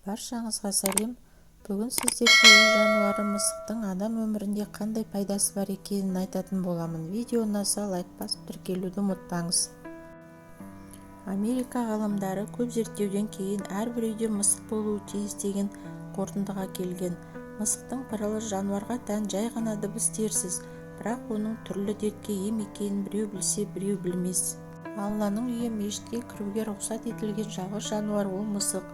Баршаңызға сәлем. Бүгін сіздерге үй жануары мысықтың адам өмірінде қандай пайдасы бар екенін айтатын боламын. Видео ұнаса лайк басып тіркелуді ұмытпаңыз. Америка ғалымдары көп зерттеуден кейін әрбір үйде мысық болуы тиіс деген қорытындыға келген. Мысықтың пырылы жануарға тән жай ғана дыбыс дерсіз, бірақ оның түрлі дертке ем екенін біреу білсе, біреу білмес. Алланың үйі мешітке кіруге рұқсат етілген жалғыз жануар ол мысық.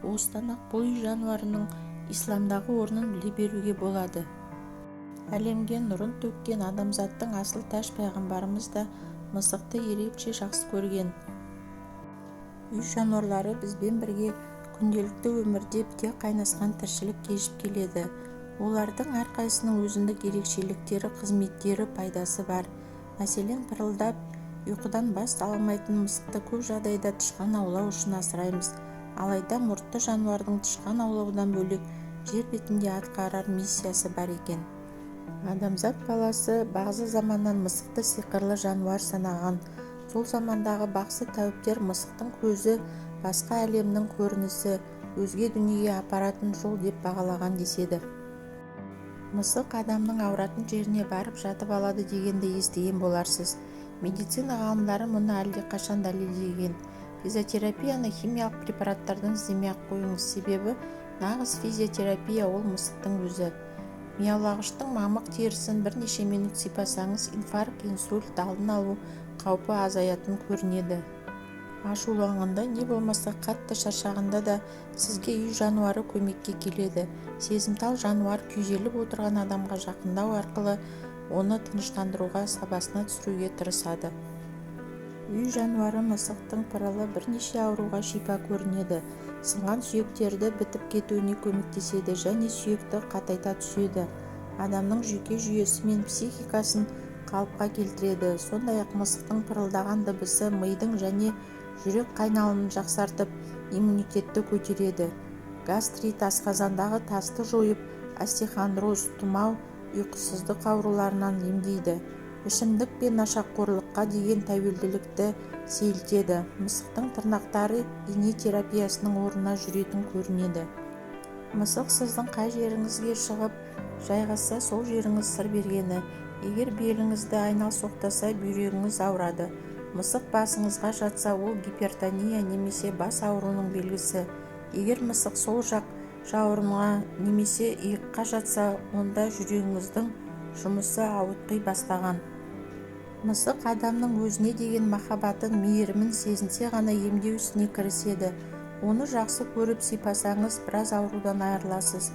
Осыдан-ақ бұл үй жануарының исламдағы орнын біле беруге болады. Әлемге нұрын төккен адамзаттың асыл тәж пайғамбарымыз да мысықты ерекше жақсы көрген. Үй жануарлары бізбен бірге күнделікті өмірде біте қайнасқан тіршілік кешіп келеді. Олардың әрқайсының өзіндік ерекшеліктері, қызметтері, пайдасы бар. Мәселен, пырылдап ұйқыдан бас алмайтын мысықты көп жағдайда тышқан аулау үшін асыраймыз. Алайда мұртты жануардың тышқан аулаудан бөлек жер бетінде атқарар миссиясы бар екен. Адамзат баласы бағзы заманнан мысықты сиқырлы жануар санаған. Сол замандағы бақсы тәуіптер мысықтың көзі басқа әлемнің көрінісі, өзге дүниеге апаратын жол деп бағалаған деседі. Мысық адамның ауыратын жеріне барып жатып алады дегенді естіген боларсыз. Медицина ғалымдары мұны әлдеқашан дәлелдеген. Физиотерапияны химиялық препараттардан іздемей-ақ қойыңыз, себебі нағыз физиотерапия ол мысықтың өзі. Мияулағыштың мамық терісін бірнеше минут сипасаңыз, инфаркт, инсульт алдын алу қаупі азаятын көрінеді. Ашуланғанда не болмаса қатты шаршағанда да сізге үй жануары көмекке келеді. Сезімтал жануар күйзеліп отырған адамға жақындау арқылы оны тыныштандыруға, сабасына түсіруге тырысады. Үй жануары мысықтың пырылы бірнеше ауруға шипа көрінеді. Сынған сүйектерді бітіп кетуіне көмектеседі және сүйекті қатайта түседі. Адамның жүйке жүйесі мен психикасын қалыпқа келтіреді. Сондай-ақ мысықтың пырылдаған дыбысы мидың және жүрек қайнауын жақсартып, иммунитетті көтереді. Гастрит, асқазандағы тасты жойып, остеохондроз, тұмау, ұйқысыздық ауруларынан емдейді. Ішімдік пен нашақорлыққа деген тәуелділікті сейілтеді. Мысықтың тырнақтары ине терапиясының орнына жүретін көрінеді. Мысық сіздің қай жеріңізге шығып жайғасса, сол жеріңіз сыр бергені. Егер беліңізді айналсоқтаса, бүйрегіңіз ауырады. Мысық басыңызға жатса, ол гипертония немесе бас ауруының белгісі. Егер мысық сол жақ жауырынға немесе иыққа жатса, онда жүрегіңіздің жұмысы ауытқи бастаған. Мысық адамның өзіне деген махаббатын, мейірімін сезінсе ғана емдеу ісіне кіріседі. Оны жақсы көріп сипасаңыз, біраз аурудан айырыласыз.